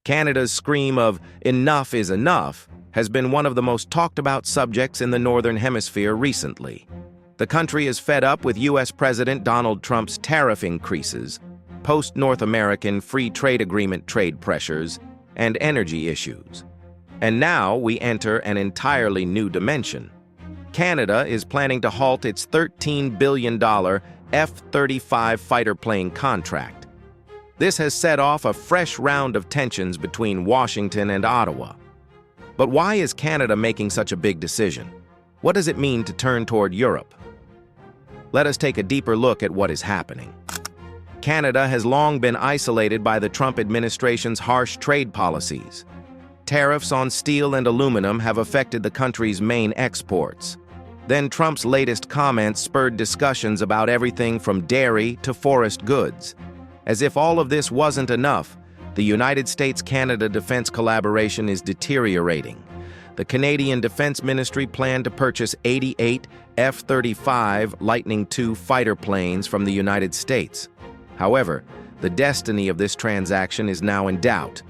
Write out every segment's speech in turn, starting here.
Canada's scream of "enough is enough" has been one of the most talked about subjects in the Northern Hemisphere recently. The country is fed up with U.S. President Donald Trump's tariff increases, post-North American Free Trade Agreement trade pressures, and energy issues. And now we enter an entirely new dimension. Canada is planning to halt its $13 billion F-35 fighter plane contract. This has set off a fresh round of tensions between Washington and Ottawa. But why is Canada making such a big decision? What does it mean to turn toward Europe? Let us take a deeper look at what is happening. Canada has long been isolated by the Trump administration's harsh trade policies. Tariffs on steel and aluminum have affected the country's main exports. Then Trump's latest comments spurred discussions about everything from dairy to forest goods. As if all of this wasn't enough, the United States-Canada defense collaboration is deteriorating. The Canadian Defense Ministry planned to purchase 88 F-35 Lightning II fighter planes from the United States. However, the destiny of this transaction is now in doubt.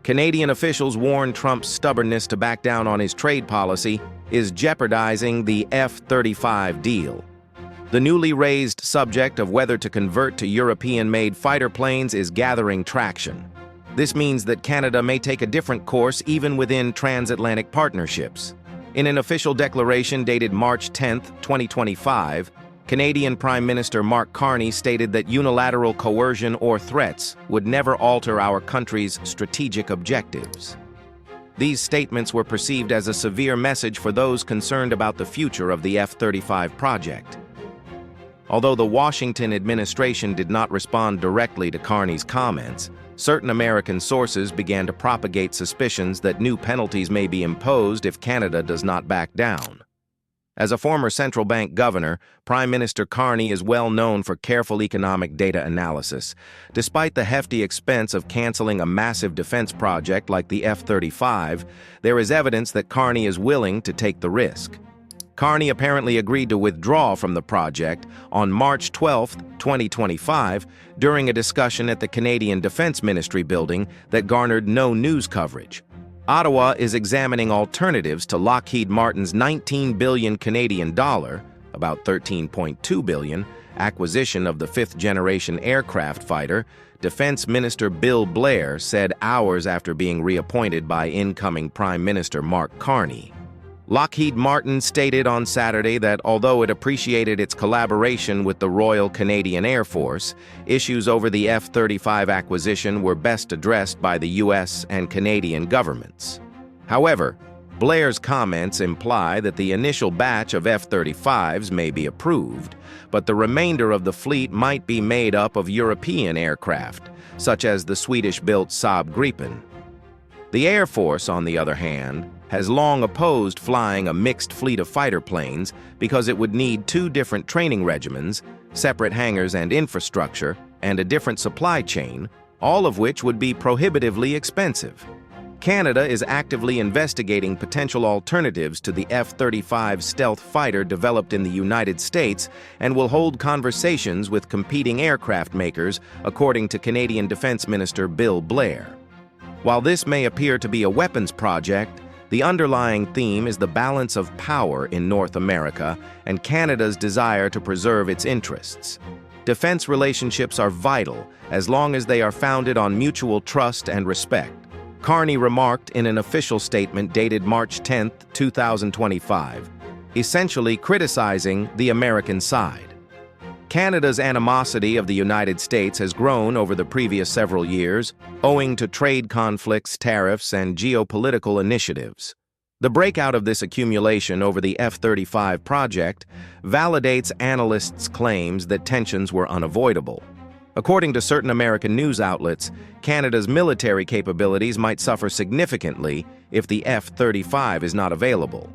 Canadian officials warn Trump's stubbornness to back down on his trade policy is jeopardizing the F-35 deal. The newly raised subject of whether to convert to European-made fighter planes is gathering traction. This means that Canada may take a different course even within transatlantic partnerships. In an official declaration dated March 10, 2025, Canadian Prime Minister Mark Carney stated that unilateral coercion or threats would never alter our country's strategic objectives. These statements were perceived as a severe message for those concerned about the future of the F-35 project. Although the Washington administration did not respond directly to Carney's comments, certain American sources began to propagate suspicions that new penalties may be imposed if Canada does not back down. As a former central bank governor, Prime Minister Carney is well known for careful economic data analysis. Despite the hefty expense of canceling a massive defense project like the F-35, there is evidence that Carney is willing to take the risk. Carney apparently agreed to withdraw from the project on March 12, 2025, during a discussion at the Canadian Defense Ministry building that garnered no news coverage. Ottawa is examining alternatives to Lockheed Martin's 19 billion Canadian dollar, about 13.2 billion, acquisition of the fifth-generation aircraft fighter, Defense Minister Bill Blair said hours after being reappointed by incoming Prime Minister Mark Carney. Lockheed Martin stated on Saturday that although it appreciated its collaboration with the Royal Canadian Air Force, issues over the F-35 acquisition were best addressed by the U.S. and Canadian governments. However, Blair's comments imply that the initial batch of F-35s may be approved, but the remainder of the fleet might be made up of European aircraft, such as the Swedish-built Saab Gripen. The Air Force, on the other hand, has long opposed flying a mixed fleet of fighter planes because it would need two different training regimens, separate hangars and infrastructure, and a different supply chain, all of which would be prohibitively expensive. Canada is actively investigating potential alternatives to the F-35 stealth fighter developed in the United States and will hold conversations with competing aircraft makers, according to Canadian Defense Minister Bill Blair. While this may appear to be a weapons project, the underlying theme is the balance of power in North America and Canada's desire to preserve its interests. Defense relationships are vital as long as they are founded on mutual trust and respect. Carney remarked in an official statement dated March 10, 2025, essentially criticizing the American side. Canada's animosity of the United States has grown over the previous several years, owing to trade conflicts, tariffs, and geopolitical initiatives. The breakout of this accumulation over the F-35 project validates analysts' claims that tensions were unavoidable. According to certain American news outlets, Canada's military capabilities might suffer significantly if the F-35 is not available.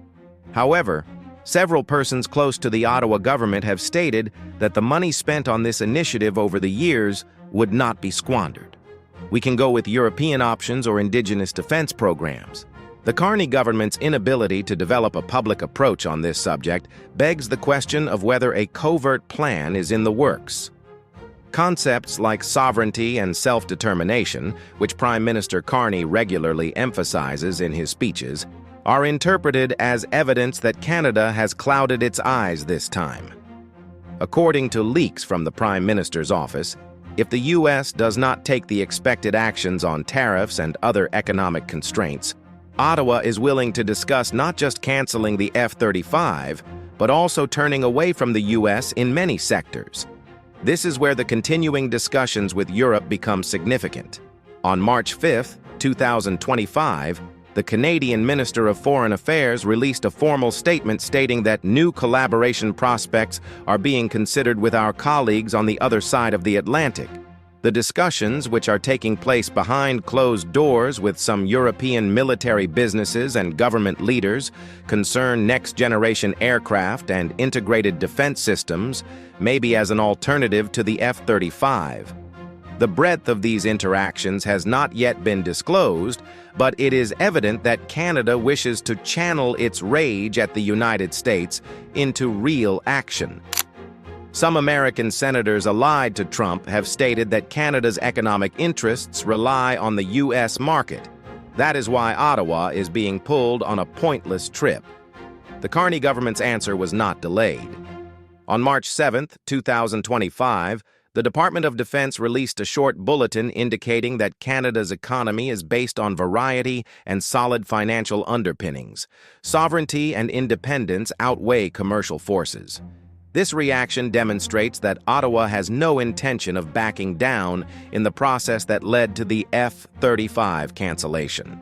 However, several persons close to the Ottawa government have stated that the money spent on this initiative over the years would not be squandered. We can go with European options or indigenous defense programs. The Carney government's inability to develop a public approach on this subject begs the question of whether a covert plan is in the works. Concepts like sovereignty and self-determination, which Prime Minister Carney regularly emphasizes in his speeches, are interpreted as evidence that Canada has clouded its eyes this time. According to leaks from the Prime Minister's office, if the U.S. does not take the expected actions on tariffs and other economic constraints, Ottawa is willing to discuss not just canceling the F-35, but also turning away from the U.S. in many sectors. This is where the continuing discussions with Europe become significant. On March 5, 2025, the Canadian Minister of Foreign Affairs released a formal statement stating that new collaboration prospects are being considered with our colleagues on the other side of the Atlantic. The discussions, which are taking place behind closed doors with some European military businesses and government leaders, concern next-generation aircraft and integrated defense systems, maybe as an alternative to the F-35. The breadth of these interactions has not yet been disclosed, but it is evident that Canada wishes to channel its rage at the United States into real action. Some American senators allied to Trump have stated that Canada's economic interests rely on the U.S. market. That is why Ottawa is being pulled on a pointless trip. The Carney government's answer was not delayed. On March 7, 2025, the Department of Defense released a short bulletin indicating that Canada's economy is based on variety and solid financial underpinnings. Sovereignty and independence outweigh commercial forces. This reaction demonstrates that Ottawa has no intention of backing down in the process that led to the F-35 cancellation.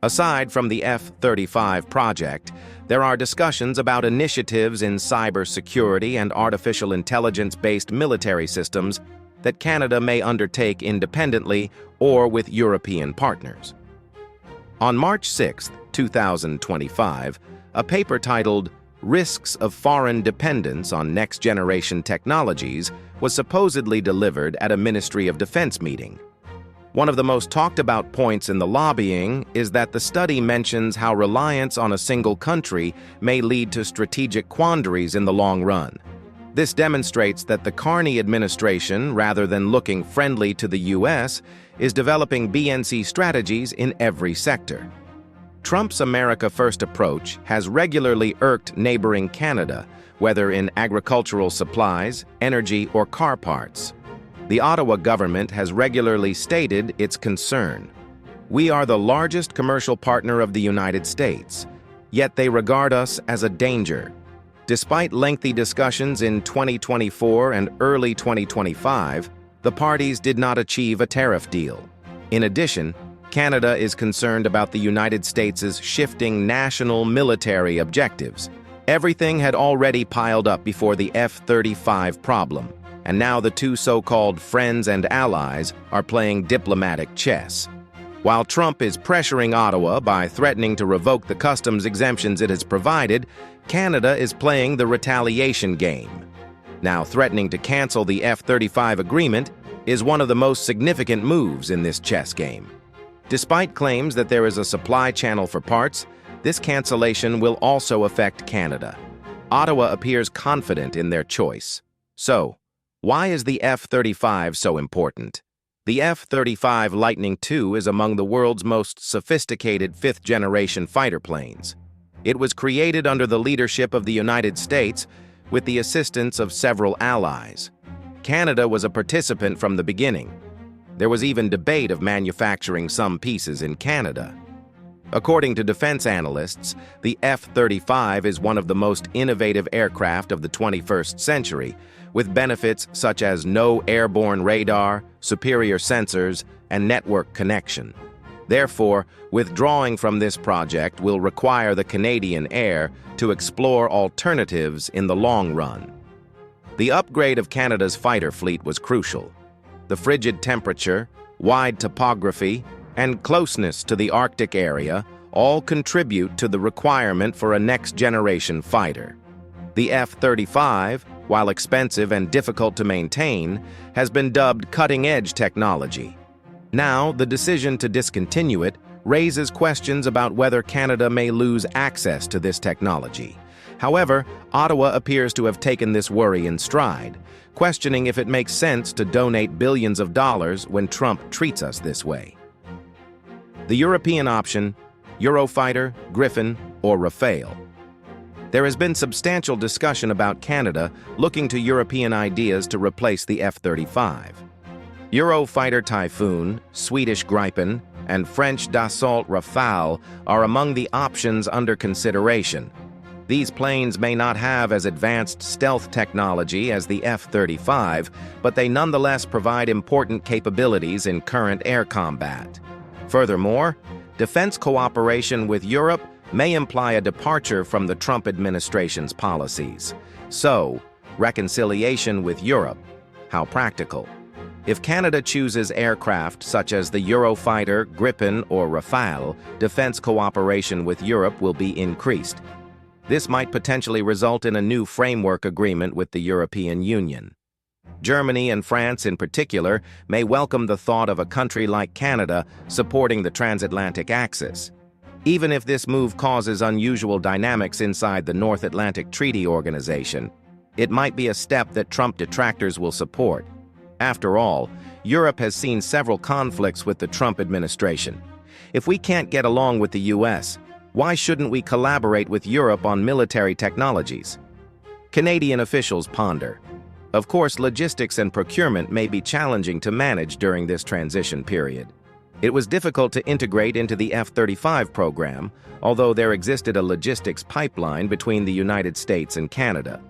Aside from the F-35 project, there are discussions about initiatives in cybersecurity and artificial intelligence-based military systems that Canada may undertake independently or with European partners. On March 6, 2025, a paper titled "Risks of Foreign Dependence on Next-Generation Technologies" was supposedly delivered at a Ministry of Defense meeting. One of the most talked-about points in the lobbying is that the study mentions how reliance on a single country may lead to strategic quandaries in the long run. This demonstrates that the Carney administration, rather than looking friendly to the U.S., is developing BNC strategies in every sector. Trump's America First approach has regularly irked neighboring Canada, whether in agricultural supplies, energy, or car parts. The Ottawa government has regularly stated its concern. We are the largest commercial partner of the United States, yet they regard us as a danger. Despite lengthy discussions in 2024 and early 2025, the parties did not achieve a tariff deal. In addition, Canada is concerned about the United States' shifting national military objectives. Everything had already piled up before the F-35 problem, and now the two so-called friends and allies are playing diplomatic chess. While Trump is pressuring Ottawa by threatening to revoke the customs exemptions it has provided, Canada is playing the retaliation game. Now threatening to cancel the F-35 agreement is one of the most significant moves in this chess game. Despite claims that there is a supply channel for parts, this cancellation will also affect Canada. Ottawa appears confident in their choice. So, why is the F-35 so important? The F-35 Lightning II is among the world's most sophisticated fifth-generation fighter planes. It was created under the leadership of the United States with the assistance of several allies. Canada was a participant from the beginning. There was even debate of manufacturing some pieces in Canada. According to defense analysts, the F-35 is one of the most innovative aircraft of the 21st century, with benefits such as no airborne radar, superior sensors, and network connection. Therefore, withdrawing from this project will require the Canadian Air to explore alternatives in the long run. The upgrade of Canada's fighter fleet was crucial. The frigid temperature, wide topography, and closeness to the Arctic area all contribute to the requirement for a next-generation fighter. The F-35, while expensive and difficult to maintain, has been dubbed cutting-edge technology. Now, the decision to discontinue it raises questions about whether Canada may lose access to this technology. However, Ottawa appears to have taken this worry in stride, questioning if it makes sense to donate billions of dollars when Trump treats us this way. The European option: Eurofighter, Griffin, or Rafale. There has been substantial discussion about Canada looking to European ideas to replace the F-35. Eurofighter Typhoon, Swedish Gripen, and French Dassault Rafale are among the options under consideration. These planes may not have as advanced stealth technology as the F-35, but they nonetheless provide important capabilities in current air combat. Furthermore, defense cooperation with Europe may imply a departure from the Trump administration's policies. So, reconciliation with Europe, how practical? If Canada chooses aircraft such as the Eurofighter, Gripen, or Rafale, defense cooperation with Europe will be increased. This might potentially result in a new framework agreement with the European Union. Germany and France in particular may welcome the thought of a country like Canada supporting the transatlantic axis. Even if this move causes unusual dynamics inside the North Atlantic Treaty Organization, it might be a step that Trump detractors will support. After all, Europe has seen several conflicts with the Trump administration. If we can't get along with the US, why shouldn't we collaborate with Europe on military technologies? Canadian officials ponder. Of course, logistics and procurement may be challenging to manage during this transition period. It was difficult to integrate into the F-35 program, although there existed a logistics pipeline between the United States and Canada.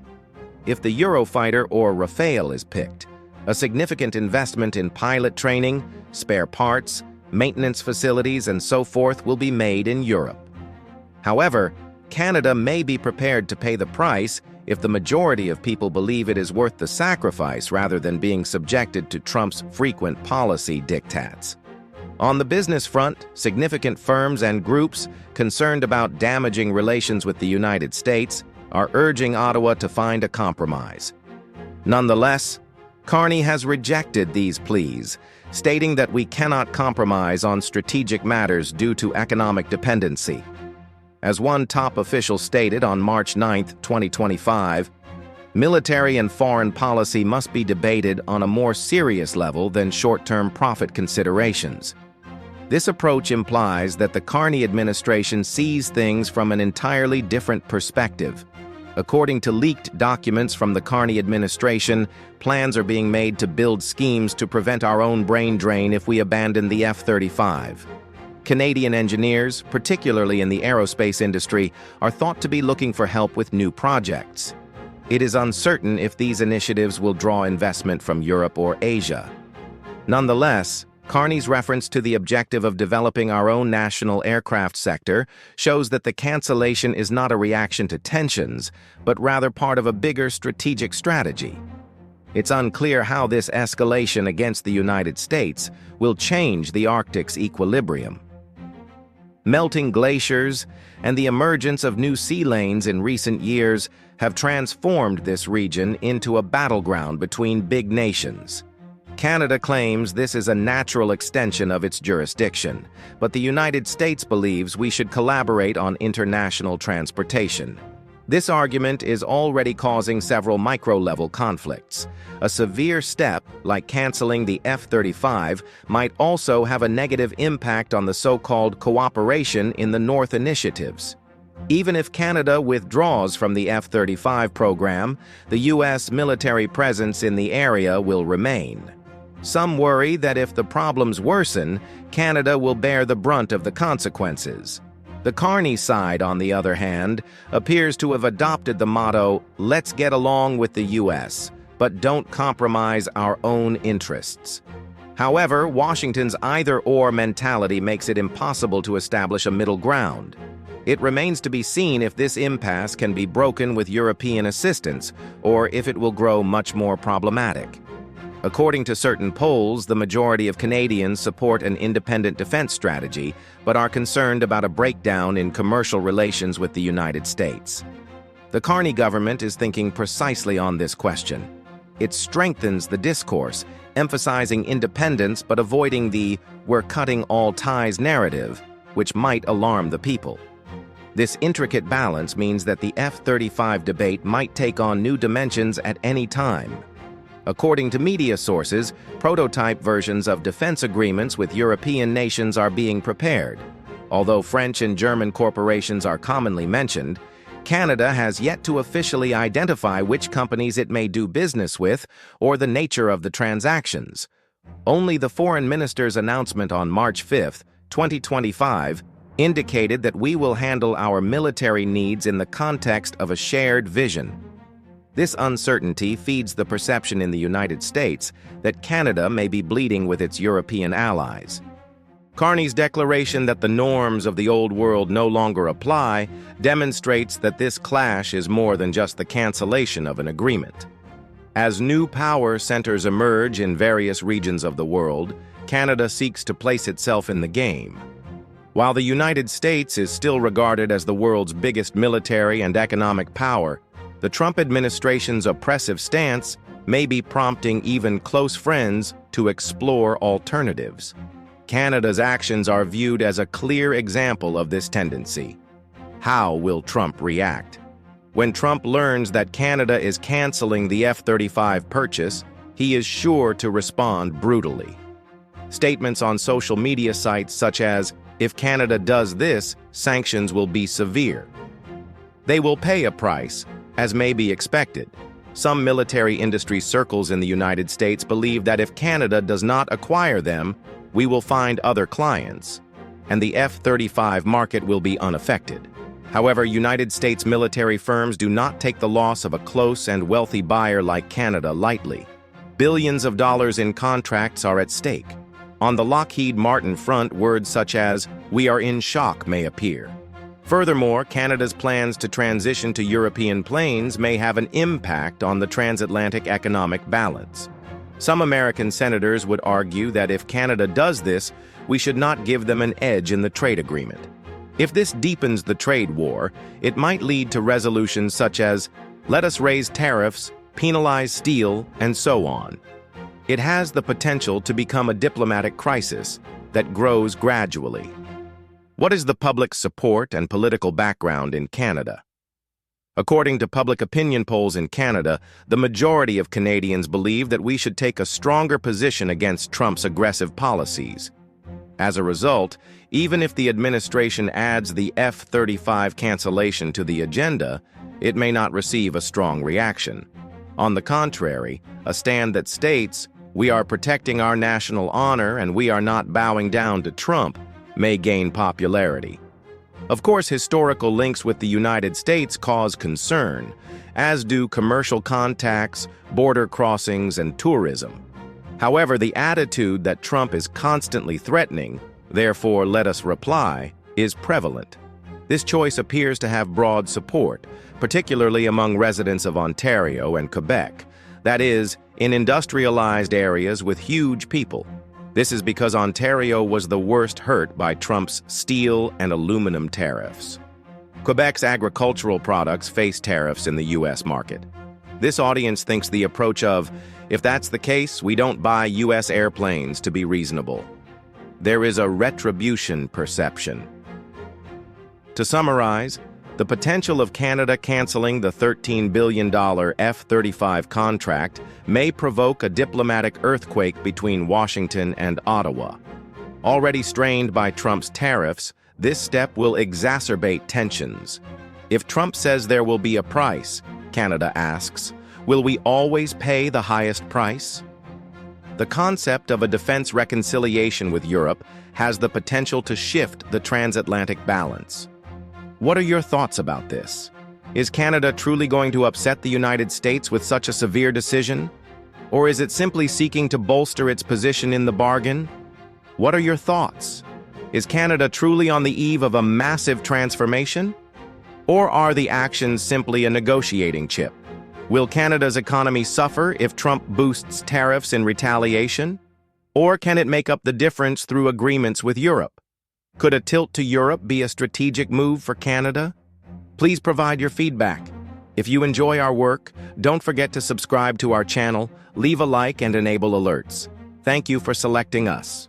If the Eurofighter or Rafale is picked, a significant investment in pilot training, spare parts, maintenance facilities, and so forth will be made in Europe. However, Canada may be prepared to pay the price if the majority of people believe it is worth the sacrifice rather than being subjected to Trump's frequent policy diktats. On the business front, significant firms and groups concerned about damaging relations with the United States are urging Ottawa to find a compromise. Nonetheless, Carney has rejected these pleas, stating that we cannot compromise on strategic matters due to economic dependency. As one top official stated on March 9, 2025, military and foreign policy must be debated on a more serious level than short-term profit considerations. This approach implies that the Carney administration sees things from an entirely different perspective. According to leaked documents from the Carney administration, plans are being made to build schemes to prevent our own brain drain if we abandon the F-35. Canadian engineers, particularly in the aerospace industry, are thought to be looking for help with new projects. It is uncertain if these initiatives will draw investment from Europe or Asia. Nonetheless, Carney's reference to the objective of developing our own national aircraft sector shows that the cancellation is not a reaction to tensions, but rather part of a bigger strategic strategy. It's unclear how this escalation against the United States will change the Arctic's equilibrium. Melting glaciers and the emergence of new sea lanes in recent years have transformed this region into a battleground between big nations. Canada claims this is a natural extension of its jurisdiction, but the United States believes we should collaborate on international transportation. This argument is already causing several micro-level conflicts. A severe step, like canceling the F-35, might also have a negative impact on the so-called cooperation in the North initiatives. Even if Canada withdraws from the F-35 program, the U.S. military presence in the area will remain. Some worry that if the problems worsen, Canada will bear the brunt of the consequences. The Carney side, on the other hand, appears to have adopted the motto, "Let's get along with the U.S., but don't compromise our own interests." However, Washington's either-or mentality makes it impossible to establish a middle ground. It remains to be seen if this impasse can be broken with European assistance, or if it will grow much more problematic. According to certain polls, the majority of Canadians support an independent defense strategy, but are concerned about a breakdown in commercial relations with the United States. The Carney government is thinking precisely on this question. It strengthens the discourse, emphasizing independence but avoiding the "we're cutting all ties" narrative, which might alarm the people. This intricate balance means that the F-35 debate might take on new dimensions at any time. According to media sources, prototype versions of defense agreements with European nations are being prepared. Although French and German corporations are commonly mentioned, Canada has yet to officially identify which companies it may do business with or the nature of the transactions. Only the foreign minister's announcement on March 5, 2025, indicated that we will handle our military needs in the context of a shared vision. This uncertainty feeds the perception in the United States that Canada may be bleeding with its European allies. Carney's declaration that the norms of the old world no longer apply demonstrates that this clash is more than just the cancellation of an agreement. As new power centers emerge in various regions of the world, Canada seeks to place itself in the game. While the United States is still regarded as the world's biggest military and economic power, the Trump administration's oppressive stance may be prompting even close friends to explore alternatives. Canada's actions are viewed as a clear example of this tendency. How will Trump react? When Trump learns that Canada is canceling the F-35 purchase, he is sure to respond brutally. Statements on social media sites such as, "If Canada does this, sanctions will be severe." They will pay a price, as may be expected. Some military industry circles in the United States believe that if Canada does not acquire them, we will find other clients, and the F-35 market will be unaffected. However, United States military firms do not take the loss of a close and wealthy buyer like Canada lightly. Billions of dollars in contracts are at stake. On the Lockheed Martin front, words such as, "We are in shock," may appear. Furthermore, Canada's plans to transition to European planes may have an impact on the transatlantic economic balance. Some American senators would argue that if Canada does this, we should not give them an edge in the trade agreement. If this deepens the trade war, it might lead to resolutions such as, "Let us raise tariffs, penalize steel," and so on. It has the potential to become a diplomatic crisis that grows gradually. What is the public support and political background in Canada? According to public opinion polls in Canada, the majority of Canadians believe that we should take a stronger position against Trump's aggressive policies. As a result, even if the administration adds the F-35 cancellation to the agenda, it may not receive a strong reaction. On the contrary, a stand that states, "We are protecting our national honor and we are not bowing down to Trump," may gain popularity. Of course, historical links with the United States cause concern, as do commercial contacts, border crossings, and tourism. However, the attitude that Trump is constantly threatening, "Therefore let us reply," is prevalent. This choice appears to have broad support, particularly among residents of Ontario and Quebec, that is, in industrialized areas with huge people. This is because Ontario was the worst hurt by Trump's steel and aluminum tariffs. Quebec's agricultural products face tariffs in the U.S. market. This audience thinks the approach of, "If that's the case, we don't buy U.S. airplanes," to be reasonable. There is a retribution perception. To summarize, the potential of Canada canceling the $13 billion F-35 contract may provoke a diplomatic earthquake between Washington and Ottawa. Already strained by Trump's tariffs, this step will exacerbate tensions. If Trump says there will be a price, Canada asks, will we always pay the highest price? The concept of a defense reconciliation with Europe has the potential to shift the transatlantic balance. What are your thoughts about this? Is Canada truly going to upset the United States with such a severe decision? Or is it simply seeking to bolster its position in the bargain? What are your thoughts? Is Canada truly on the eve of a massive transformation? Or are the actions simply a negotiating chip? Will Canada's economy suffer if Trump boosts tariffs in retaliation? Or can it make up the difference through agreements with Europe? Could a tilt to Europe be a strategic move for Canada? Please provide your feedback. If you enjoy our work, don't forget to subscribe to our channel, leave a like, and enable alerts. Thank you for selecting us.